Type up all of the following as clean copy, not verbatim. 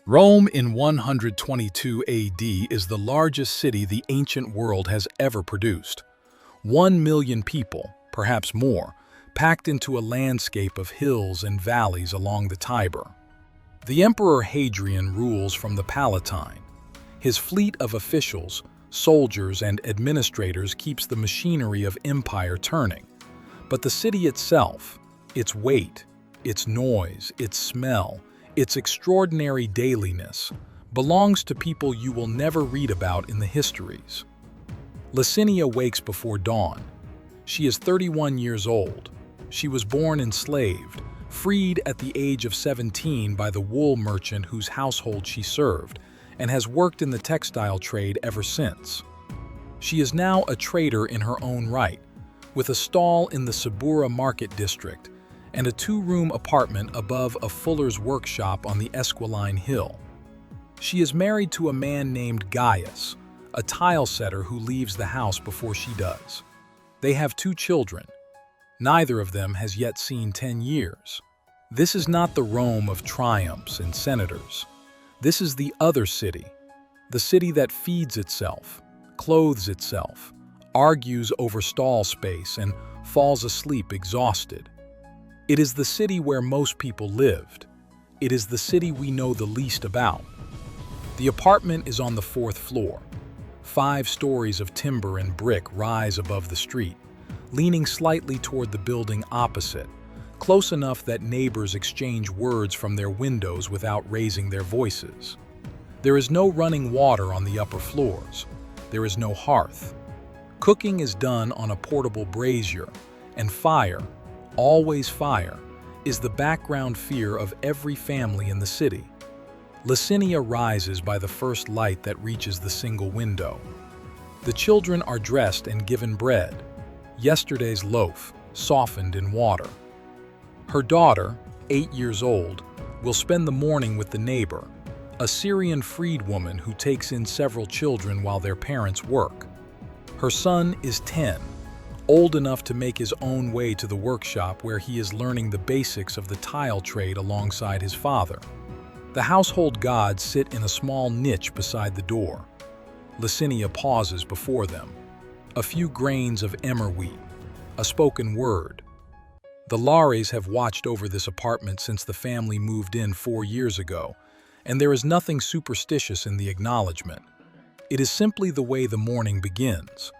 Rome in 122 AD is the largest city the ancient world has ever produced. 1 million people, perhaps more, packed into a landscape of hills and valleys along the Tiber. The Emperor Hadrian rules from the Palatine. His fleet of officials, soldiers, and administrators keeps the machinery of empire turning. But the city itself, its weight, its noise, its smell, its extraordinary dailiness, belongs to people you will never read about in the histories. Licinia wakes before dawn. She is 31 years old. She was born enslaved, freed at the age of 17 by the wool merchant whose household she served, and has worked in the textile trade ever since. She is now a trader in her own right, with a stall in the Subura market district and a 2-room apartment above a fuller's workshop on the Esquiline Hill. She is married to a man named Gaius, a tile setter who leaves the house before she does. They have 2 children. Neither of them has yet seen 10 years. This is not the Rome of triumphs and senators. This is the other city, the city that feeds itself, clothes itself, argues over stall space, and falls asleep exhausted. It is the city where most people lived. It is the city we know the least about. The apartment is on the 4th floor. 5 stories of timber and brick rise above the street, leaning slightly toward the building opposite, close enough that neighbors exchange words from their windows without raising their voices. There is no running water on the upper floors. There is no hearth. Cooking is done on a portable brazier, and fire, always fire, is the background fear of every family in the city. Licinia rises by the first light that reaches the single window. The children are dressed and given bread, yesterday's loaf, softened in water. Her daughter, 8 years old, will spend the morning with the neighbor, a Syrian freedwoman who takes in several children while their parents work. Her son is 10, old enough to make his own way to the workshop where he is learning the basics of the tile trade alongside his father. The household gods sit in a small niche beside the door. Licinia pauses before them. A few grains of emmer wheat, a spoken word. The Lares have watched over this apartment since the family moved in 4 years ago, and there is nothing superstitious in the acknowledgement. It is simply the way the morning begins.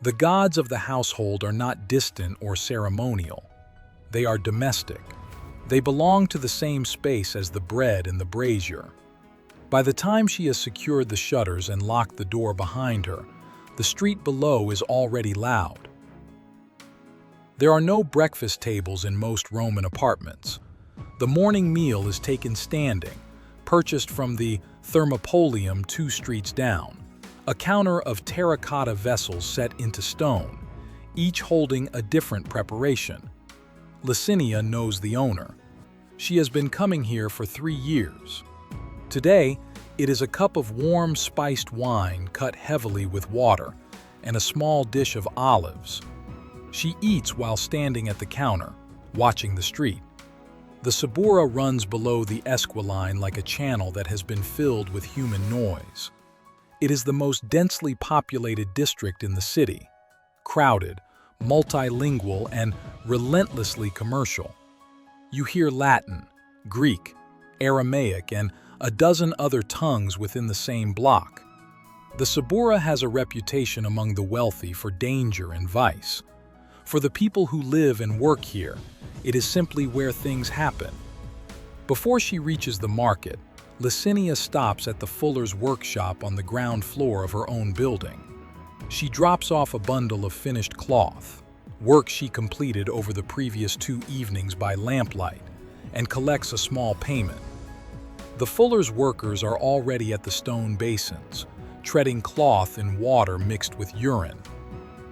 The gods of the household are not distant or ceremonial. They are domestic. They belong to the same space as the bread and the brazier. By the time she has secured the shutters and locked the door behind her, the street below is already loud. There are no breakfast tables in most Roman apartments. The morning meal is taken standing, purchased from the Thermopolium 2 streets down, a counter of terracotta vessels set into stone, each holding a different preparation. Licinia knows the owner. She has been coming here for 3 years. Today, it is a cup of warm spiced wine cut heavily with water and a small dish of olives. She eats while standing at the counter, watching the street. The Subura runs below the Esquiline like a channel that has been filled with human noise. It is the most densely populated district in the city, crowded, multilingual, and relentlessly commercial. You hear Latin, Greek, Aramaic, and a dozen other tongues within the same block. The Subura has a reputation among the wealthy for danger and vice. For the people who live and work here, it is simply where things happen. Before she reaches the market, Licinia stops at the fuller's workshop on the ground floor of her own building. She drops off a bundle of finished cloth, work she completed over the previous 2 evenings by lamplight, and collects a small payment. The fuller's workers are already at the stone basins, treading cloth in water mixed with urine.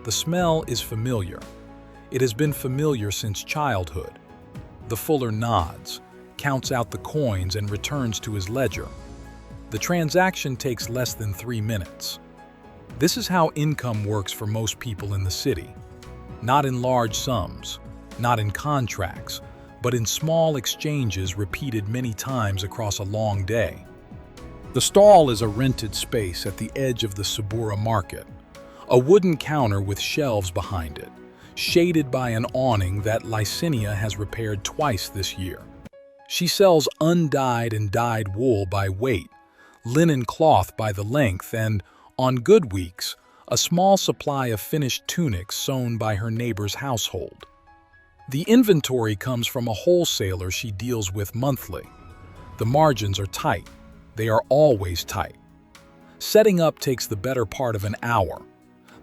The smell is familiar. It has been familiar since childhood. The fuller nods, counts out the coins, and returns to his ledger. The transaction takes less than 3 minutes. This is how income works for most people in the city. Not in large sums, not in contracts, but in small exchanges repeated many times across a long day. The stall is a rented space at the edge of the Subura market, a wooden counter with shelves behind it, shaded by an awning that Licinia has repaired twice this year. She sells undyed and dyed wool by weight, linen cloth by the length, and, on good weeks, a small supply of finished tunics sewn by her neighbor's household. The inventory comes from a wholesaler she deals with monthly. The margins are tight. They are always tight. Setting up takes the better part of an hour.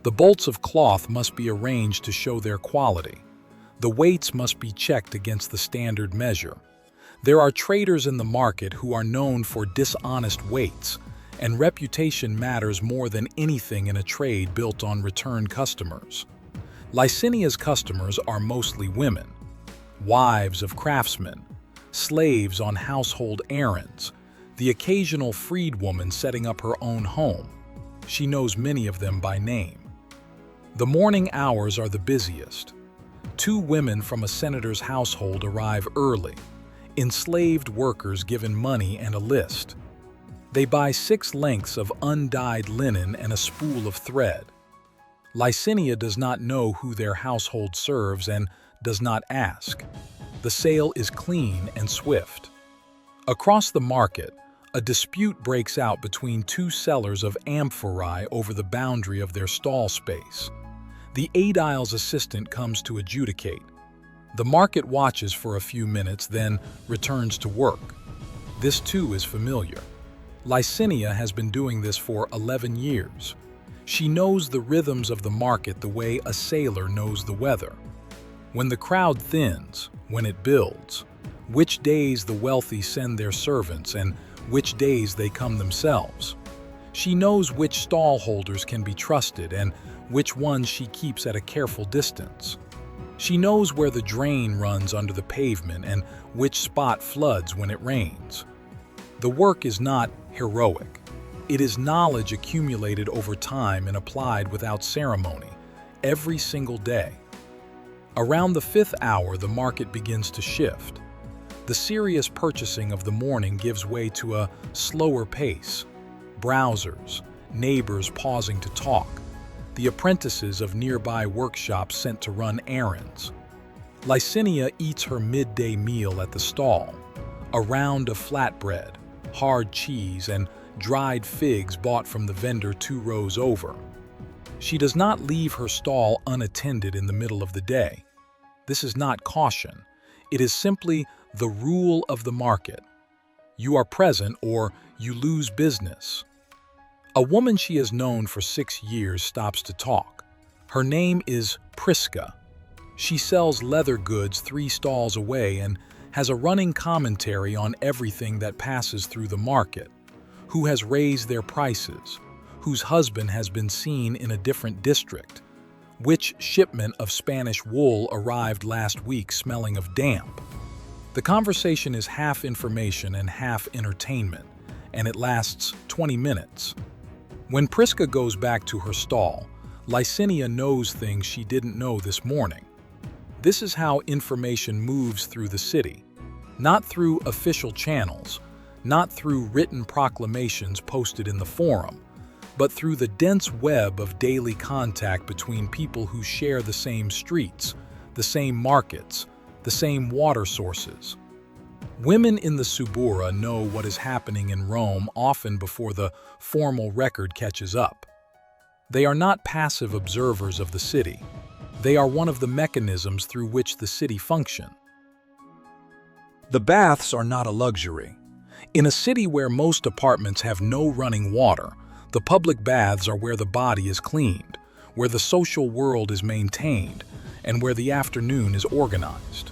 The bolts of cloth must be arranged to show their quality. The weights must be checked against the standard measure. There are traders in the market who are known for dishonest weights, and reputation matters more than anything in a trade built on return customers. Licinia's customers are mostly women, wives of craftsmen, slaves on household errands, the occasional freedwoman setting up her own home. She knows many of them by name. The morning hours are the busiest. 2 women from a senator's household arrive early, enslaved workers given money and a list. They buy 6 lengths of undyed linen and a spool of thread. Licinia does not know who their household serves and does not ask. The sale is clean and swift. Across the market, a dispute breaks out between 2 sellers of amphorae over the boundary of their stall space. The aedile's assistant comes to adjudicate. The market watches for a few minutes, then returns to work. This too is familiar. Licinia has been doing this for 11 years. She knows the rhythms of the market the way a sailor knows the weather. When the crowd thins, when it builds, which days the wealthy send their servants and which days they come themselves. She knows which stallholders can be trusted and which ones she keeps at a careful distance. She knows where the drain runs under the pavement and which spot floods when it rains. The work is not heroic. It is knowledge accumulated over time and applied without ceremony, every single day. Around the 5th hour, the market begins to shift. The serious purchasing of the morning gives way to a slower pace. Browsers, neighbors pausing to talk, the apprentices of nearby workshops sent to run errands. Licinia eats her midday meal at the stall, a round of flatbread, hard cheese, and dried figs bought from the vendor 2 rows over. She does not leave her stall unattended in the middle of the day. This is not caution. It is simply the rule of the market. You are present or you lose business. A woman she has known for 6 years stops to talk. Her name is Prisca. She sells leather goods 3 stalls away and has a running commentary on everything that passes through the market. Who has raised their prices? Whose husband has been seen in a different district? Which shipment of Spanish wool arrived last week smelling of damp? The conversation is half information and half entertainment, and it lasts 20 minutes. When Prisca goes back to her stall, Licinia knows things she didn't know this morning. This is how information moves through the city, not through official channels, not through written proclamations posted in the forum, but through the dense web of daily contact between people who share the same streets, the same markets, the same water sources. Women in the Subura know what is happening in Rome often before the formal record catches up. They are not passive observers of the city. They are one of the mechanisms through which the city functions. The baths are not a luxury. In a city where most apartments have no running water, the public baths are where the body is cleaned, where the social world is maintained, and where the afternoon is organized.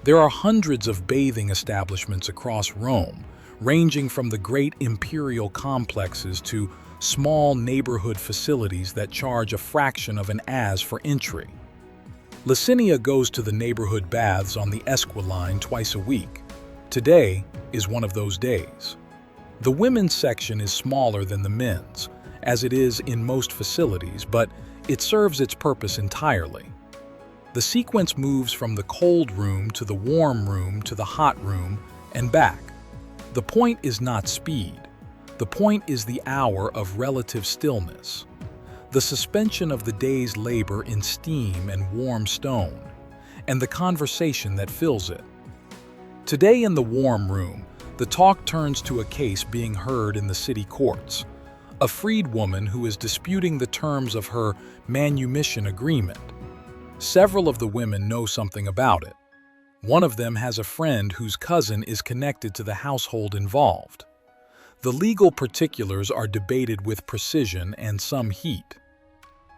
There are hundreds of bathing establishments across Rome, ranging from the great imperial complexes to small neighborhood facilities that charge a fraction of an as for entry. Licinia goes to the neighborhood baths on the Esquiline twice a week. Today is one of those days. The women's section is smaller than the men's, as it is in most facilities, but it serves its purpose entirely. The sequence moves from the cold room to the warm room to the hot room and back. The point is not speed. The point is the hour of relative stillness, the suspension of the day's labor in steam and warm stone, and the conversation that fills it. Today in the warm room, the talk turns to a case being heard in the city courts, a freed woman who is disputing the terms of her manumission agreement. Several of the women know something about it. One of them has a friend whose cousin is connected to the household involved. The legal particulars are debated with precision and some heat.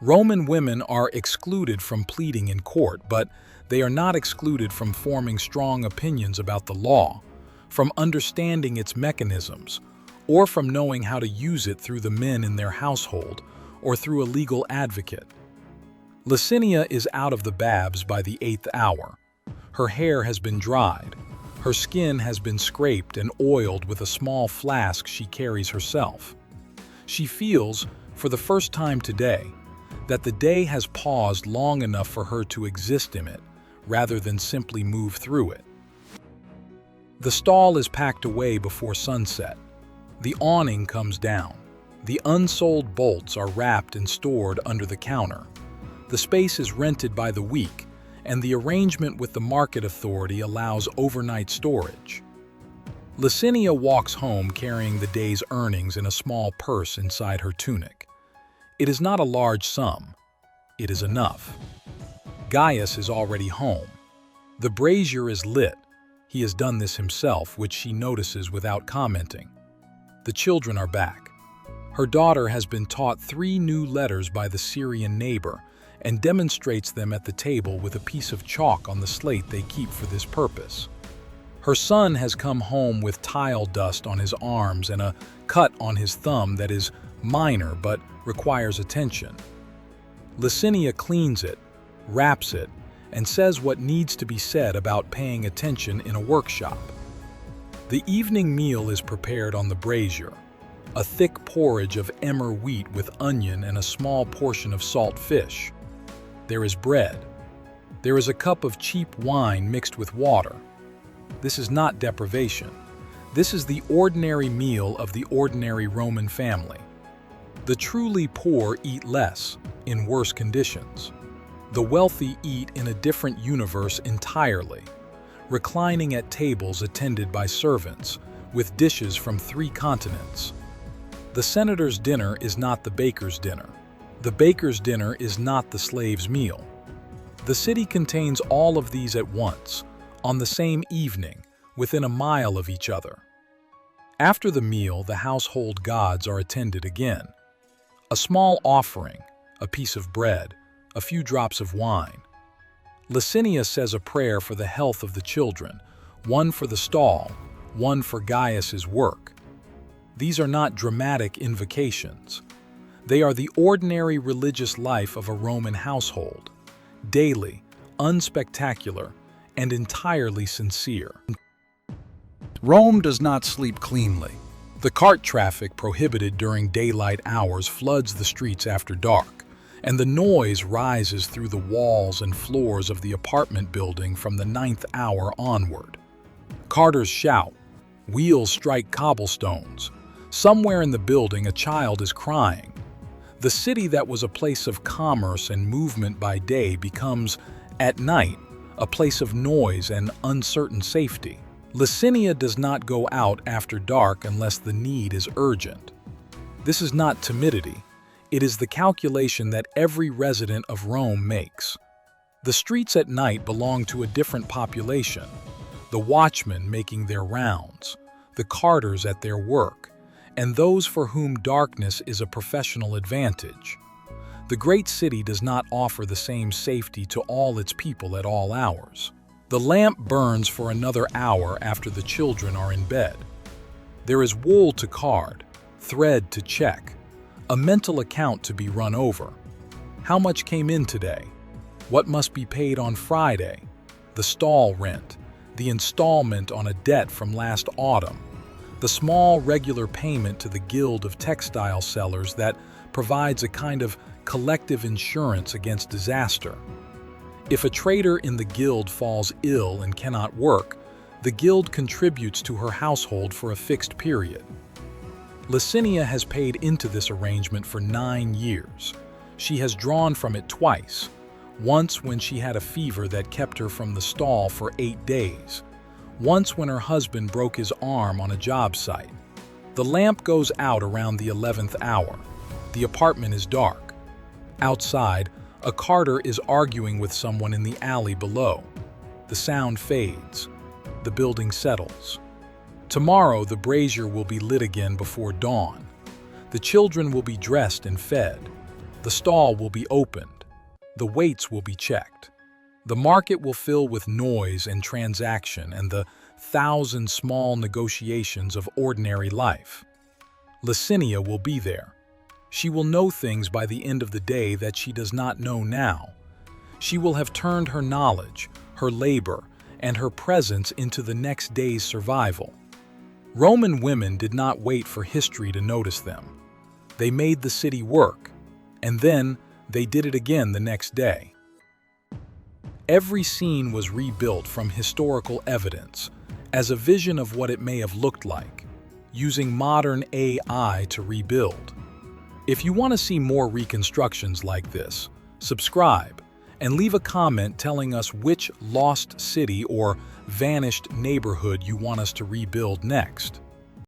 Roman women are excluded from pleading in court, but they are not excluded from forming strong opinions about the law, from understanding its mechanisms, or from knowing how to use it through the men in their household or through a legal advocate. Licinia is out of the babs by the 8th hour. Her hair has been dried. Her skin has been scraped and oiled with a small flask she carries herself. She feels, for the first time today, that the day has paused long enough for her to exist in it, rather than simply move through it. The stall is packed away before sunset. The awning comes down. The unsold bolts are wrapped and stored under the counter. The space is rented by the week, and the arrangement with the market authority allows overnight storage. Licinia walks home carrying the day's earnings in a small purse inside her tunic. It is not a large sum. It is enough. Gaius is already home. The brazier is lit. He has done this himself, which she notices without commenting. The children are back. Her daughter has been taught 3 new letters by the Syrian neighbor and demonstrates them at the table with a piece of chalk on the slate they keep for this purpose. Her son has come home with tile dust on his arms and a cut on his thumb that is minor but requires attention. Licinia cleans it, wraps it, and says what needs to be said about paying attention in a workshop. The evening meal is prepared on the brazier, a thick porridge of emmer wheat with onion and a small portion of salt fish. There is bread. There is a cup of cheap wine mixed with water. This is not deprivation. This is the ordinary meal of the ordinary Roman family. The truly poor eat less, in worse conditions. The wealthy eat in a different universe entirely, reclining at tables attended by servants, with dishes from 3 continents. The senator's dinner is not the baker's dinner. The baker's dinner is not the slave's meal. The city contains all of these at once, on the same evening, within a mile of each other. After the meal, the household gods are attended again. A small offering, a piece of bread, a few drops of wine. Licinia says a prayer for the health of the children, one for the stall, one for Gaius's work. These are not dramatic invocations. They are the ordinary religious life of a Roman household, daily, unspectacular, and entirely sincere. Rome does not sleep cleanly. The cart traffic prohibited during daylight hours floods the streets after dark, and the noise rises through the walls and floors of the apartment building from the 9th hour onward. Carters shout, wheels strike cobblestones. Somewhere in the building a child is crying. The city that was a place of commerce and movement by day becomes, at night, a place of noise and uncertain safety. Licinia does not go out after dark unless the need is urgent. This is not timidity. It is the calculation that every resident of Rome makes. The streets at night belong to a different population, the watchmen making their rounds, the carters at their work, and those for whom darkness is a professional advantage. The great city does not offer the same safety to all its people at all hours. The lamp burns for another hour after the children are in bed. There is wool to card, thread to check, a mental account to be run over. How much came in today? What must be paid on Friday? The stall rent, the installment on a debt from last autumn, the small regular payment to the Guild of Textile Sellers that provides a kind of collective insurance against disaster. If a trader in the guild falls ill and cannot work, the guild contributes to her household for a fixed period. Licinia has paid into this arrangement for 9 years. She has drawn from it twice, once when she had a fever that kept her from the stall for 8 days, once when her husband broke his arm on a job site. The lamp goes out around the 11th hour. The apartment is dark. Outside, a carter is arguing with someone in the alley below. The sound fades. The building settles. Tomorrow, the brazier will be lit again before dawn. The children will be dressed and fed. The stall will be opened. The weights will be checked. The market will fill with noise and transaction and the 1,000 small negotiations of ordinary life. Licinia will be there. She will know things by the end of the day that she does not know now. She will have turned her knowledge, her labor, and her presence into the next day's survival. Roman women did not wait for history to notice them. They made the city work, and then they did it again the next day. Every scene was rebuilt from historical evidence as a vision of what it may have looked like, using modern AI to rebuild. If you want to see more reconstructions like this, subscribe and leave a comment telling us which lost city or vanished neighborhood you want us to rebuild next.